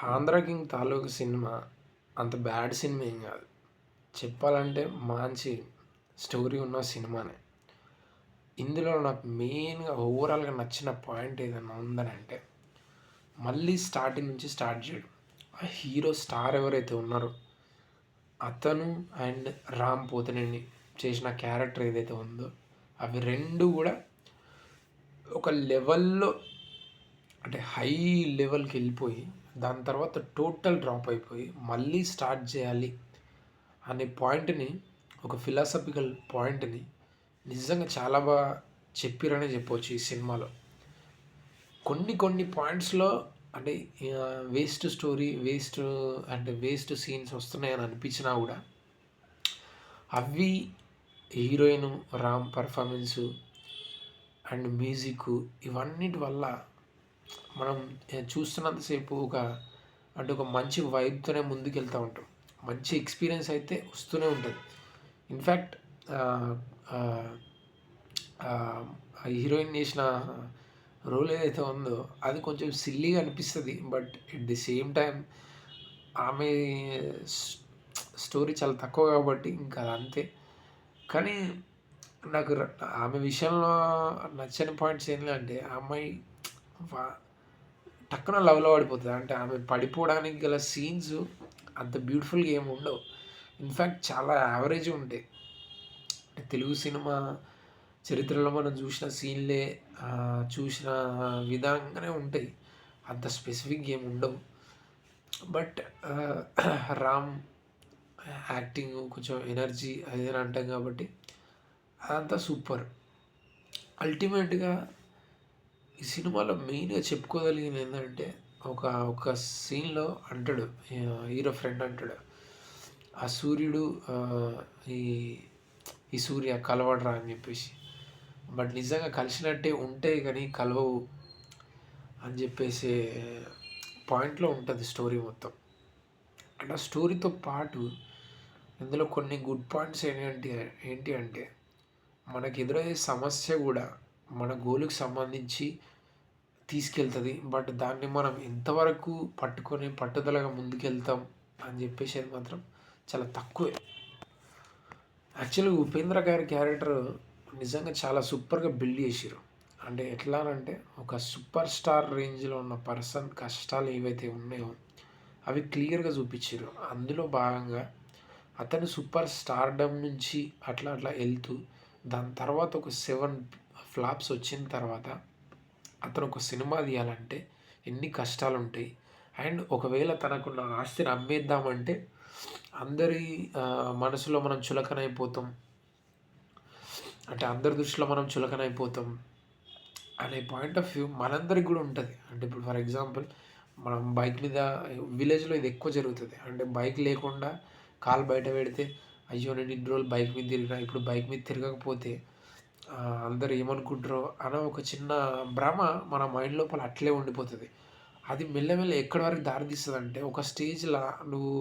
'Andhra king' తాలూకు cinema అంత bad cinema ఏం గాదు. చెప్పాలంటే మంచి స్టోరీ ఉన్న సినిమానే. ఇందులో నాకు మెయిన్‌గా ఓవరాల్‌గా నచ్చిన పాయింట్ ఏదన్నా ఉందనంటే, మళ్ళీ స్టార్టింగ్ నుంచి స్టార్ట్ జేయడం. ఆ హీరో స్టార్ ఎవరైతే ఉన్నారో, అతను అండ్ రామ్ పోతినేని చేసిన క్యారెక్టర్ ఏదైతే ఉందో, అవి 2 గూడా ఒక లెవెల్‌లో అంటే హై లెవెల్‌కెళ్ళిపోయి, దాని తర్వాత టోటల్ డ్రాప్ అయిపోయి, మళ్ళీ స్టార్ట్ జేయాలి అనే పాయింట్‌ని, ఒక ఫిలాసఫికల్ పాయింట్‌ని నిజంగా చాలా చెప్పిరనే జెప్పొచ్చు ఈ సినిమాలో. కొన్ని పాయింట్స్‌లో అంటే వేస్ట్ స్టోరీ, వేస్ట్ సీన్స్ వస్తున్నాయని అనిపించినా గూడా, అవి heroine, Ram performance and music ఇవన్నిటి వల్ల మనం చూస్తున్నంత సేపు ఒక మంచి వైబ్‌తోనే ముందుకెళ్తా ఉంటాం. మంచి ఎక్స్‌పీరియన్స్ అయితే వస్తూనే ఉంటది. ఇన్‌ఫాక్ట్ ఆహ్, ఆహ్, ఆహ్, ఆ హీరోయిన్ చేసిన రోల్ ఏదైతే ఉందో అది కొంచెం సిల్లీగా అనిపిస్తది. But at the same time ఆమె స్ స్టోరీ చాలా తక్కువ కాబట్టి ఇంకా అదంతే. కానీ నాకు ఆమె విషయంలో నచ్చని పాయింట్స్ ఏంటంటే, ఆ అమ్మాయి వ టక్కున లవ్‌లో పడిపోతది. అంటే ఆమె పడిపోవడానికి గల సీన్స్ అంత బ్యూటిఫుల్‌గా ఏమి ఉండవు. ఇన్‌ఫాక్ట్ చాలా యావరేజ్‌గా ఉంటాయి. తెలుగు సినిమా చరిత్రలో మనం చూసిన సీన్‌లే చూసిన విధంగానే ఉంటాయి. అంత స్పెసిఫిక్‌గా ఏమి ఉండవు. బట్ రామ్ యాక్టింగ్ కొంచెం ఎనర్జీ అది ఇది అంటాం కాబట్టి అదంతా సూపర్. అల్టిమేట్‌గా ఈ సినిమాలో మెయిన్‌గా చెప్పుకోగలిగింది ఏందంటే, ఒక ఒక సీన్‌లో అంటాడు, హీరో ఫ్రెండ్ అంటాడు, "ఆ సూర్యుడు ఈ ఈ సూర్య కలవడురా" అని చెప్పేసి. బట్ నిజంగా కలిసినట్టే ఉంటే గాని కలవవు అని చెప్పేసే పాయింట్‌లో ఉంటది స్టోరీ మొత్తం. అండ్ ఆ స్టోరీతో పాటు ఇందులో కొన్ని గుడ్ పాయింట్స్ ఏంటి అంటే, మనకు ఎదురయ్యే సమస్య గూడా మన గోల్‌కి సంబంధించి తీసుకెళ్తది. బట్ దాన్ని మనం ఎంతవరకు పట్టుకొని పట్టుదలగా ముందుకెళ్తాం అని జెప్పేసేది మాత్రం చాలా తక్కువే. యాక్చువల్‌గా 'ఉపేంద్ర' గారి క్యారెక్టర్ నిజంగా చాలా సూపర్‌గా బిల్డ్ జేషిర్రు. అంటే ఎట్లా అనంటే, ఒక సూపర్ స్టార్ రేంజ్‌లో ఉన్న పర్సన్ కష్టాలు ఏవైతే ఉన్నాయో అవి క్లియర్‌గా చూపిచ్చిర్రు. అందులో భాగంగా అతను సూపర్ స్టార్‌డమ్ నుంచి అట్లా ఎళ్తూ, దాని తర్వాత ఒక 7 ఫ్లాప్స్ వచ్చిన తర్వాత అతను ఒక సినిమా తీయాలంటే ఎన్ని కష్టాలుంటాయి. అండ్ ఒకవేళ తనకున్న ఆస్తిని అమ్మేద్దామంటే అందరి మనసులో మనం చులకనైపోతాం. అంటే అందరి దృష్టిలో మనం చులకనైపోతాం అనే పాయింట్ ఆఫ్ వ్యూ మనందరికి గూడా ఉంటది. అంటే ఇప్పుడు ఫర్ ఎగ్జాంపుల్ మనం బైక్ మీద విలేజ్‌లో ఇది ఎక్కువ జరుగుతది. అంటే బైక్ లేకుండా కాలు బయట పెడితే, అయ్యో! నేను ఇన్ని రోజులు బైక్ మీద తిరిగినా, ఇప్పుడు బైక్ మీద తిరగకపోతే అందరూ ఏమనుకుంటారో అనే ఒక చిన్న భ్రమ మన మైండ్ లోపల అట్లే ఉండిపోతది. అది మెల్లమెల్ల ఎక్కడి వరకు దారి తీస్తదంటే, ఒక స్టేజ్‌ల నువ్వు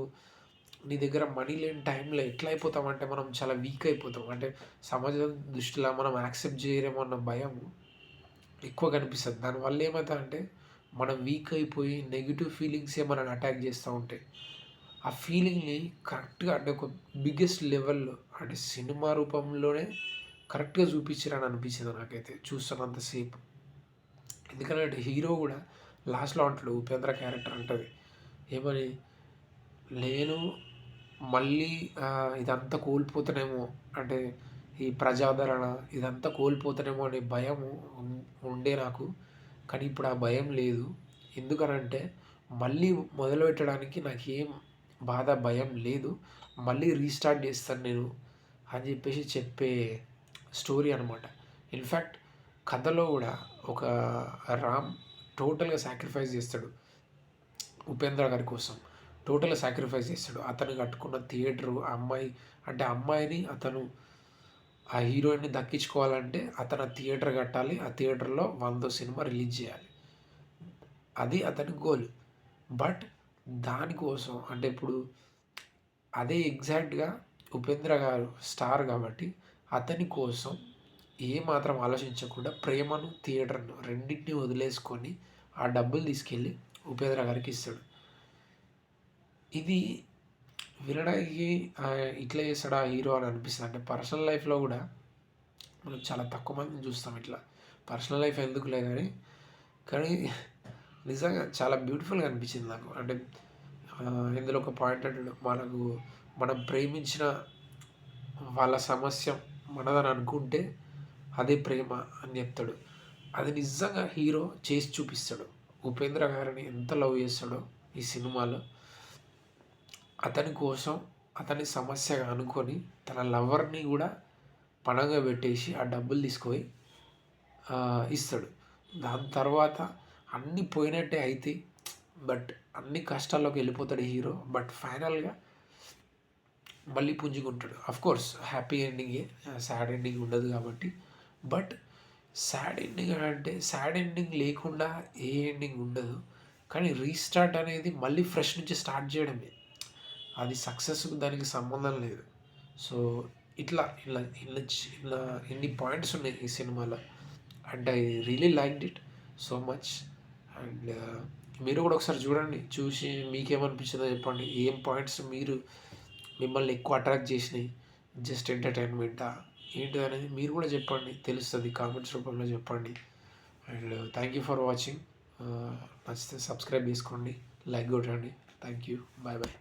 నీ దగ్గర మనీ లేని టైంలో ఎట్లా అయిపోతామంటే మనం చాలా వీక్ అయిపోతాం. అంటే సమాజం దృష్టిలో మనం యాక్సెప్ట్ చేయరేమో అన్న భయం ఎక్కువ కనిపిస్తది. దానివల్ల ఏమైతదంటే మనం వీక్ అయిపోయి నెగెటివ్ ఫీలింగ్సే మనల్ని అటాక్ చేస్తా ఉంటాయి. ఆ ఫీలింగ్‌ని కరెక్ట్‌గా అంటే ఒక బిగ్గెస్ట్ లెవెల్‌లో అంటే సినిమా రూపంలోనే కరెక్ట్‌గా చూపిచ్చిర్రని అనిపించింది నాకైతే చూస్తున్నంత సేపు. ఎందుకంటే హీరో గూడా లాస్ట్‌లో అంటాడు, ఉపేంద్ర క్యారెక్టర్ అంటది ఏమని, నేను మళ్ళీ ఇదంతా కోల్పోతానేమో అంటే ఈ ప్రజాదరణ ఇదంతా కోల్పోతానేమో అనే భయము ఉండే నాకు. కానీ ఇప్పుడు ఆ భయం లేదు. ఎందుకనంటే మళ్ళీ మొదలుపెట్టడానికి నాకేం బాధ, భయం లేదు. మళ్ళీ రీస్టార్ట్ చేస్తాను నేను అని చెప్పేసి చెప్పే స్టోరీ అనమాట. ఇన్‌ఫాక్ట్ కథలో గూడా ఒక రామ్ టోటల్‌గా సాక్రిఫైస్ చేస్తాడు ఉపేంద్ర గారి కోసం. టోటల్‌గా సాక్రిఫైస్ చేస్తాడు. అతను కట్టుకున్న థియేటరు, ఆ అమ్మాయి అంటే ఆ అమ్మాయిని అతను ఆ హీరోయిన్‌ని దక్కించుకోవాలంటే అతను ఆ థియేటర్ కట్టాలి. ఆ థియేటర్‌లో 100 సినిమా రిలీజ్ చేయాలి. అది అతని గోల్. బట్ దానికోసం అంటే ఇప్పుడు అదే ఎగ్జాక్ట్‌గా ఉపేంద్ర గారు స్టార్ కాబట్టి అతని కోసం ఏమాత్రం ఆలోచించకుండా ప్రేమను, థియేటర్‌ను రెండిటిని వదిలేసుకొని ఆ డబ్బులు తీసుకెళ్ళి ఉపేంద్ర గారికి ఇస్తాడు. ఇది వినడానికి ఇట్లా చేస్తాడా హీరో అని అనిపిస్తుంది. అంటే పర్సనల్ లైఫ్‌లో గూడా మనం చాలా తక్కువ మందిని చూస్తాం ఇట్లా. పర్సనల్ లైఫ్ ఎందుకులే గానీ, కానీ నిజంగా చాలా బ్యూటిఫుల్‌గా అనిపించింది నాకు. అంటే ఇందులో ఒక పాయింట్ అంటాడు, మనం ప్రేమించిన వాళ్ళ సమస్య మనదని అనుకుంటే అదే ప్రేమ అని చెప్తాడు. అది నిజంగా హీరో చేసి చూపిస్తాడు. ఉపేంద్ర గారిని ఎంత లవ్ చేస్తాడో ఈ సినిమాలో. అతని కోసం అతని సమస్యగా అనుకొని తన లవర్‌ని గూడా పణంగా పెట్టేసి ఆ డబ్బులు తీసుకొని ఇస్తాడు. దాని తర్వాత అన్నీ పోయినట్టే అయితాయి. బట్ అన్ని కష్టాల్లోకి వెళ్ళిపోతాడు హీరో. బట్ ఫైనల్‌గా మళ్ళీ పుంజుకుంటాడు. ఆఫ్‌కోర్స్ హ్యాపీ ఎండింగే. సాడ్ ఎండింగ్ ఉండదు కాబట్టి. బట్ సాడ్ ఎండింగ్ అంటే సాడ్ ఎండింగ్ లేకుండా ఏ ఎండింగ్ ఉండదు. కానీ రీస్టార్ట్ అనేది మళ్ళీ ఫ్రెష్ నుంచి స్టార్ట్ చేయడమే. అది సక్సెస్‌కి దానికి సంబంధం లేదు. సో, ఇట్లా ఇలా ఇలా ఇలా ఇన్ని పాయింట్స్ ఉన్నాయి ఈ సినిమాలో. And I really liked it so much. And మీరు కూడా ఒకసారి చూడండి. చూసి మీకేమనిపించిందో చెప్పండి. ఏం పాయింట్స్ మిమ్మల్ని ఎక్కువ అట్రాక్ట్ చేసినాయి? జస్ట్ ఎంటర్‌టైన్‌మెంటా? ఏంటిదనేది మీరు కూడా చెప్పండి. తెలుస్తది. కామెంట్స్ రూపంలో చెప్పండి. And thank you for watching. నచ్చితే సబ్స్క్రైబ్ చేసుకోండి. లైక్ కొట్టండి. Thank you. Bye bye.